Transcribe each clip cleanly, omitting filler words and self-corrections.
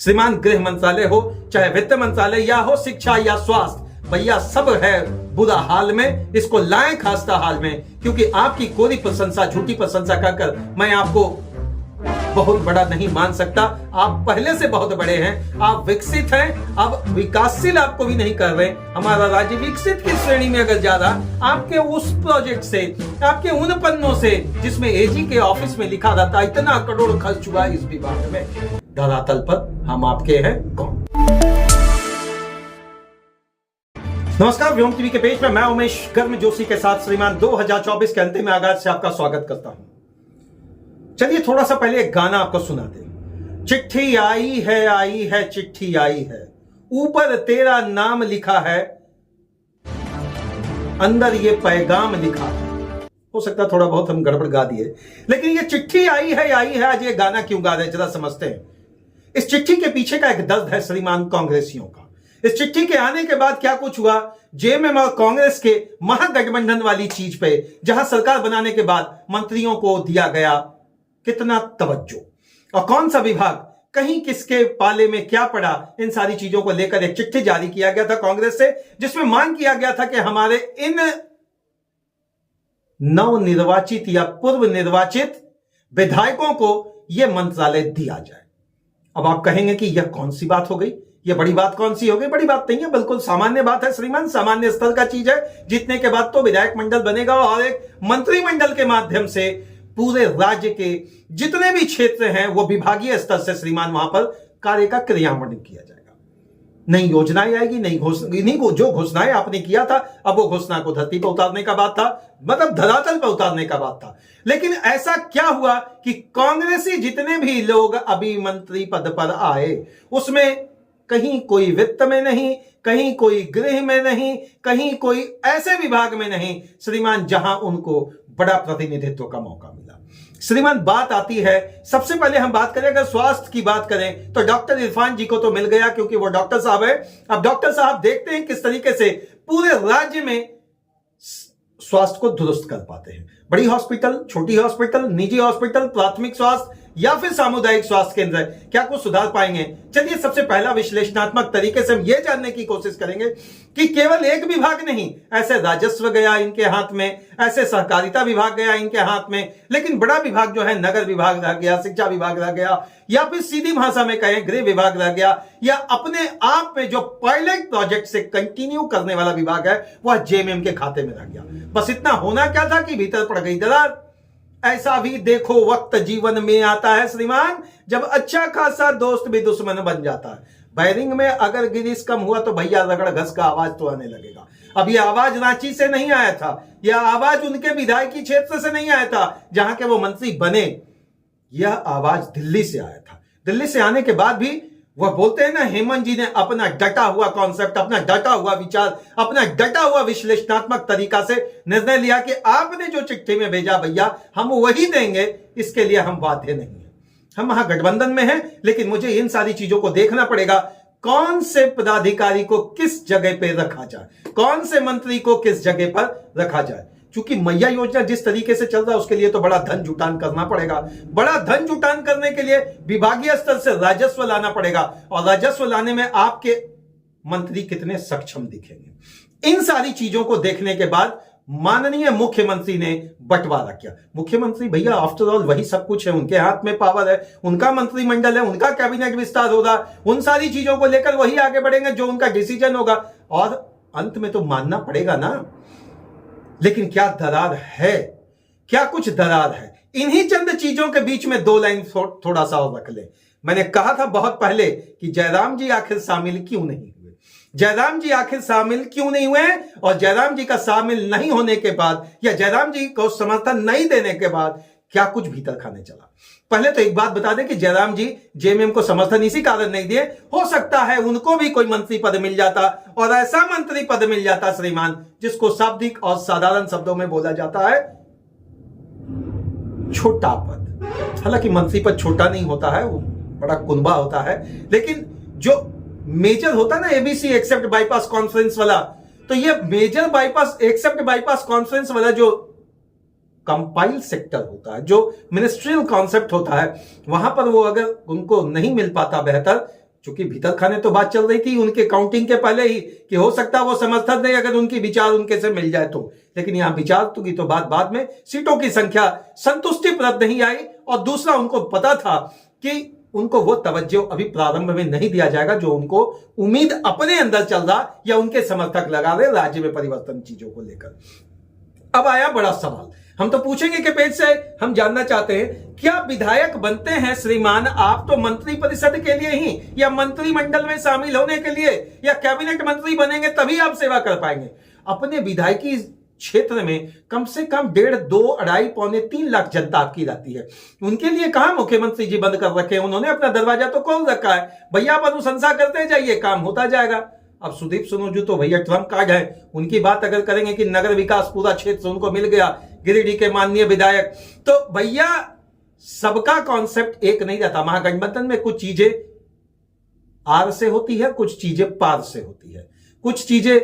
श्रीमान गृह मंत्रालय हो, चाहे वित्त मंत्रालय या हो शिक्षा या स्वास्थ्य, भैया सब है बुरा हाल में। इसको लाएं खास्ता हाल में, क्योंकि आपकी कोरी प्रशंसा, झूठी प्रशंसा कर मैं आपको बहुत बड़ा नहीं मान सकता। आप पहले से बहुत बड़े हैं, आप विकसित हैं, अब विकासशील आपको भी नहीं कर रहे। हमारा राज्य विकसित की श्रेणी में अगर जा रहा, आपके उस प्रोजेक्ट से, आपके उन पन्नों से जिसमें एजी के ऑफिस में लिखा रहता इतना करोड़ खर्च हुआ इस विभाग में, धरातल पर हम आपके हैं कौन? नमस्कार, व्योम टीवी के पेज में मैं उमेश गर्मजोशी के साथ श्रीमान 2024 के अंतिम आगाज से आपका स्वागत करता हूं। चलिए थोड़ा सा पहले एक गाना आपको सुना दे। चिट्ठी आई है चिट्ठी आई है, ऊपर तेरा नाम लिखा है, अंदर ये पैगाम लिखा है। हो सकता थोड़ा बहुत हम गड़बड़ गा दिए, लेकिन ये चिट्ठी आई है आज ये गाना क्यों गा रहे जरा समझते हैं। इस चिट्ठी के पीछे का एक दर्द है श्रीमान कांग्रेसियों का। इस चिट्ठी के आने के बाद क्या कुछ हुआ, जेएमएम और कांग्रेस के महागठबंधन वाली चीज पे, जहां सरकार बनाने के बाद मंत्रियों को दिया गया कितना तवज्जो, और कौन सा विभाग कहीं किसके पाले में क्या पड़ा, इन सारी चीजों को लेकर एक चिट्ठी जारी किया गया था कांग्रेस से, जिसमें मांग किया गया था कि हमारे इन नवनिर्वाचित या पूर्व निर्वाचित विधायकों को यह मंत्रालय दिया जाए। अब आप कहेंगे कि यह कौन सी बात हो गई, यह बड़ी बात कौन सी हो गई? बड़ी बात नहीं है, बिल्कुल सामान्य बात है श्रीमान, सामान्य स्तर का चीज है। जीतने के बाद तो विधायक मंडल बनेगा और एक मंत्रिमंडल के माध्यम से पूरे राज्य के जितने भी क्षेत्र हैं वो विभागीय स्तर से श्रीमान वहां पर कार्य का क्रियान्वयन किया जाएगा। नई योजनाएं आएगी, नई जो घोषणाएं आपने किया था, अब वो घोषणा को धरती पर उतारने का बात था, मतलब धरातल पर उतारने का बात था। लेकिन ऐसा क्या हुआ कि कांग्रेसी जितने भी लोग अभी मंत्री पद पर आए, उसमें कहीं कोई वित्त में नहीं, कहीं कोई गृह में नहीं, कहीं कोई ऐसे विभाग में नहीं श्रीमान जहां उनको बड़ा प्रतिनिधित्व का मौका मिला। श्रीमान बात आती है, सबसे पहले हम बात करें, अगर स्वास्थ्य की बात करें तो डॉक्टर इरफान जी को तो मिल गया क्योंकि वो डॉक्टर साहब है। अब डॉक्टर साहब देखते हैं किस तरीके से पूरे राज्य में स्वास्थ्य को दुरुस्त कर पाते हैं। बड़ी हॉस्पिटल, छोटी हॉस्पिटल, निजी हॉस्पिटल, प्राथमिक स्वास्थ्य या फिर सामुदायिक स्वास्थ्य केंद्र, क्या कुछ सुधार पाएंगे? चलिए सबसे पहला विश्लेषणात्मक तरीके से हम यह जानने की कोशिश करेंगे कि केवल एक विभाग नहीं, ऐसे राजस्व गया इनके हाथ में, ऐसे सहकारिता विभाग गया इनके हाथ में, लेकिन बड़ा विभाग जो है नगर विभाग रह गया, शिक्षा विभाग रह गया, या फिर सीधी भाषा में कहें गृह विभाग रह गया, या अपने आप में जो पायलट प्रोजेक्ट से कंटिन्यू करने वाला विभाग है वह जेएमएम के खाते में रह गया। बस इतना होना क्या था कि भीतर पड़ गई दरार। ऐसा भी देखो वक्त जीवन में आता है श्रीमान, जब अच्छा खासा दोस्त भी दुश्मन बन जाता है। बैरिंग में अगर गिरीश कम हुआ तो भैया रगड़ घस का आवाज तो आने लगेगा। अब यह आवाज रांची से नहीं आया था, यह आवाज उनके विधायकी क्षेत्र से नहीं आया था जहां के वो मंत्री बने, यह आवाज दिल्ली से आया था। दिल्ली से आने के बाद भी वह बोलते हैं ना, हेमंत जी ने अपना डटा हुआ कॉन्सेप्ट, अपना डटा हुआ विचार, अपना डटा हुआ विश्लेषणात्मक तरीका से निर्णय लिया कि आपने जो चिट्ठी में भेजा भैया हम वही देंगे, इसके लिए हम बाध्य नहीं है। हम महागठबंधन में हैं, लेकिन मुझे इन सारी चीजों को देखना पड़ेगा, कौन से पदाधिकारी को किस जगह पर रखा जाए, कौन से मंत्री को किस जगह पर रखा जाए। क्योंकि मैया योजना जिस तरीके से चल रहा है उसके लिए तो बड़ा धन जुटान करना पड़ेगा। बड़ा धन जुटान करने के लिए विभागीय स्तर से राजस्व लाना पड़ेगा, और राजस्व लाने में आपके मंत्री कितने सक्षम दिखेंगे। इन सारी चीजों को देखने के बाद माननीय मुख्यमंत्री ने बंटवारा किया। मुख्यमंत्री भैया आफ्टर ऑल वही सब कुछ है, उनके हाथ में पावर है, उनका मंत्रिमंडल है, उनका कैबिनेट विस्तार होगा, उन सारी चीजों को लेकर वही आगे बढ़ेंगे जो उनका डिसीजन होगा, और अंत में तो मानना पड़ेगा ना। लेकिन क्या दरार है, क्या कुछ दरार है? इन्हीं चंद चीजों के बीच में दो लाइन थोड़ा सा और रख ले। मैंने कहा था बहुत पहले कि जयराम जी आखिर शामिल क्यों नहीं हुए, जयराम जी आखिर शामिल क्यों नहीं हुए, और जयराम जी का शामिल नहीं होने के बाद या जयराम जी को समर्थन नहीं देने के बाद क्या कुछ भीतर खाने चला। पहले तो एक बात बता दें कि जयराम जी जेएमएम को समर्थन इसी कारण नहीं दिए, हो सकता है उनको भी कोई मंत्री पद मिल जाता, और ऐसा मंत्री पद मिल जाता श्रीमान जिसको शाब्दिक और साधारण शब्दों में बोला जाता है छोटा पद। हालांकि मंत्री पद छोटा नहीं होता है, वो बड़ा कुनबा होता है, लेकिन जो मेजर होता है ना, एबीसी एक्सेप्ट बाईपास कॉन्फ्रेंस वाला, तो ये major bypass except bypass conference वाला जो कंपाइल सेक्टर होता है, जो मिनिस्ट्रियल कॉन्सेप्ट होता है, वहां पर वो अगर उनको नहीं मिल पाता बेहतर, चूंकि भीतर खाने तो बात चल रही थी उनके काउंटिंग के पहले ही कि हो सकता है वो समर्थन दे अगर उनकी विचार उनके से मिल जाए तो, लेकिन यहां विचार की तो बात बाद में, सीटों की संख्या संतुष्टिप्रद नहीं आई और दूसरा उनको पता था कि उनको वो तवज्जो अभी प्रारंभ में नहीं दिया जाएगा जो उनको उम्मीद अपने अंदर चल रहा या उनके समर्थक लगा रहे राज्य में परिवर्तन चीजों को लेकर। अब आया बड़ा सवाल, हम तो पूछेंगे कि पेज से हम जानना चाहते हैं क्या विधायक बनते हैं श्रीमान आप तो मंत्री परिषद के लिए ही या मंत्रिमंडल में शामिल होने के लिए या कैबिनेट मंत्री बनेंगे तभी आप सेवा कर पाएंगे? अपने विधायकी क्षेत्र में कम से कम 1.5, 2, 2.5, पौने 3 लाख जनता आपकी रहती है, उनके लिए कहां मुख्यमंत्री जी बंद कर रखे हैं? उन्होंने अपना दरवाजा तो खोल रखा है, भैया आप अनुशंसा करते जाइए, काम होता जाएगा। अब सुदीप सुनोजू तो भैया ट्रम्प कार्ड है, उनकी बात अगर करेंगे कि नगर विकास पूरा क्षेत्र उनको मिल गया, गिरिडीह के माननीय विधायक, तो भैया सबका कॉन्सेप्ट एक नहीं रहता। महागठबंधन में कुछ चीजें आर से होती है, कुछ चीजें पार से होती है, कुछ चीजें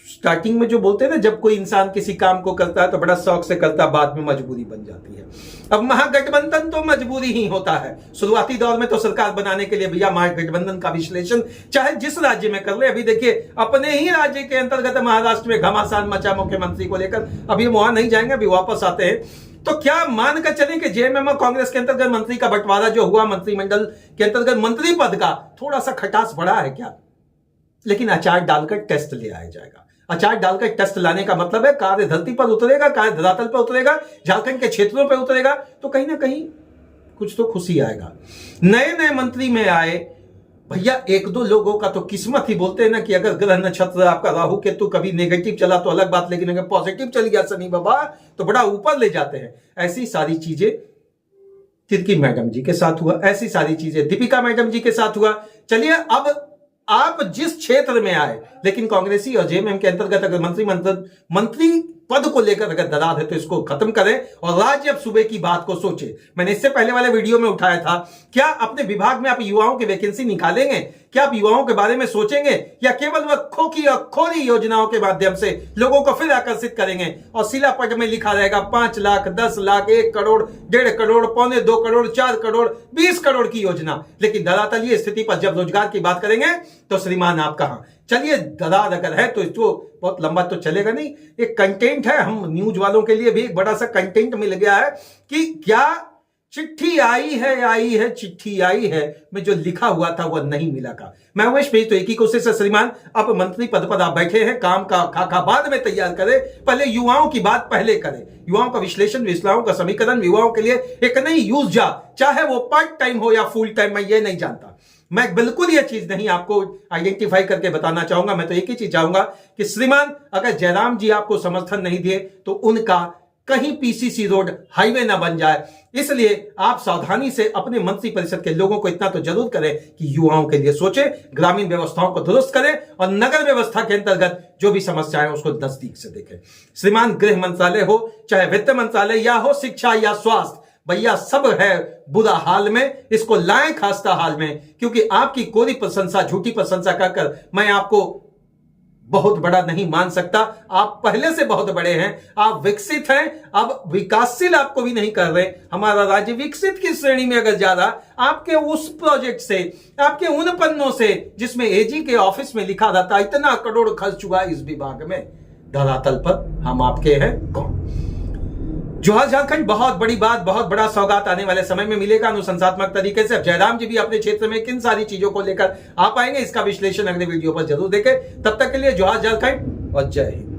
स्टार्टिंग में जो बोलते हैं ना, जब कोई इंसान किसी काम को करता है तो बड़ा शौक से करता है, बाद में मजबूरी बन जाती है। अब महागठबंधन तो मजबूरी ही होता है, शुरुआती दौर में तो सरकार बनाने के लिए भैया महागठबंधन का विश्लेषण चाहे जिस राज्य में कर ले। अभी देखिए अपने ही राज्य के अंतर्गत महाराष्ट्र में घमासान मचा मुख्यमंत्री को लेकर, अभी वहां नहीं जाएंगे, अभी वापस आते हैं। तो क्या मानकर चलें कि जेएमएम कांग्रेस के अंतर्गत मंत्री का बंटवारा जो हुआ मंत्रिमंडल के अंतर्गत मंत्री पद का, थोड़ा सा खटास बढ़ा है क्या? लेकिन अचार डालकर टेस्ट ले आया जाएगा। अचार डालकर टेस्ट लाने का मतलब है कार्य धरती पर उतरेगा, कार्य धरातल पर उतरेगा, झारखंड के क्षेत्रों पर उतरेगा, तो कहीं ना कहीं कुछ तो खुशी आएगा। नए नए मंत्री में आए भैया, 1-2 लोगों का तो किस्मत ही, बोलते हैं ना कि अगर ग्रह नक्षत्र आपका राहु केतु कभी नेगेटिव चला तो अलग बात, लेकिन अगर पॉजिटिव चली गया शनि बाबा तो बड़ा ऊपर ले जाते हैं। ऐसी सारी चीजें तिर्की मैडम जी के साथ हुआ, ऐसी सारी चीजें दीपिका मैडम जी के साथ हुआ। चलिए अब आप जिस क्षेत्र में आए, लेकिन कांग्रेसी और जेएमएम के अंतर्गत अगर मंत्री पद को लेकर अगर दरार है तो इसको खत्म करें और राज्य अब सूबे की बात को सोचे। मैंने इससे पहले वाले वीडियो में उठाया था, क्या अपने विभाग में आप युवाओं की वैकेंसी निकालेंगे? क्या आप युवाओं के बारे में सोचेंगे या केवल वह खोखी और खोरी योजनाओं के माध्यम से लोगों को फिर आकर्षित करेंगे और शिलापट में लिखा रहेगा 5 लाख, 10 लाख, 1 करोड़, 1.5 करोड़, पौने 2 करोड़, 4 करोड़, 20 करोड़ की योजना, लेकिन धरातलीय स्थिति पर जब रोजगार की बात करेंगे तो श्रीमान आप कहां? चलिए दरार अगर है तो इसको बहुत लंबा तो चलेगा नहीं, एक कंटेंट है, हम न्यूज वालों के लिए भी एक बड़ा सा कंटेंट मिल गया है कि क्या चिट्ठी आई है चिट्ठी आई है में जो लिखा हुआ था वह नहीं मिला का। मैं उमेश पेज तो एक ही कोशिश है श्रीमान, अब मंत्री पद पर आप बैठे हैं, काम का खाका बाद में तैयार करें, पहले युवाओं की बात पहले करें, युवाओं का विश्लेषण, विश्लेषण का समीकरण, युवाओं के लिए एक नई यूर्जा, चाहे वो पार्ट टाइम हो या फुल टाइम, मैं ये नहीं जानता, मैं बिल्कुल ये चीज नहीं आपको आइडेंटिफाई करके बताना चाहूंगा। मैं तो एक ही चीज चाहूंगा कि श्रीमान अगर जयराम जी आपको समर्थन नहीं दिए तो उनका कहीं पीसीसी रोड हाईवे ना बन जाए, इसलिए आप सावधानी से अपने मंत्री परिषद के लोगों को इतना तो जरूर करें कि युवाओं के लिए सोचे, ग्रामीण व्यवस्थाओं को दुरुस्त करें और नगर व्यवस्था के अंतर्गत जो भी समस्याएं उसको नजदीक से देखें। श्रीमान गृह मंत्रालय हो, चाहे वित्त मंत्रालय या हो, शिक्षा या स्वास्थ्य, भैया सब है बुरा हाल में, इसको लाएं खास्ता हाल में, क्योंकि आपकी कोरी प्रशंसा, झूठी प्रशंसा कहकर मैं आपको बहुत बड़ा नहीं मान सकता। आप पहले से बहुत बड़े हैं, आप विकसित हैं, अब विकासशील आपको भी नहीं कर रहे। हमारा राज्य विकसित की श्रेणी में अगर जा रहा, आपके उस प्रोजेक्ट से, आपके उन पन्नों से जिसमें एजी के ऑफिस में लिखा रहता इतना करोड़ खर्च हुआ इस विभाग में, धरातल पर हम आपके हैं कौन? जोहार झारखंड, बहुत बड़ी बात, बहुत बड़ा सौगात आने वाले समय में मिलेगा अनुशंसात्मक तरीके से। अब जयराम जी भी अपने क्षेत्र में किन सारी चीजों को लेकर आ पाएंगे, इसका विश्लेषण अगले वीडियो पर जरूर देखें। तब तक के लिए जोहार झारखंड और जय हिंद।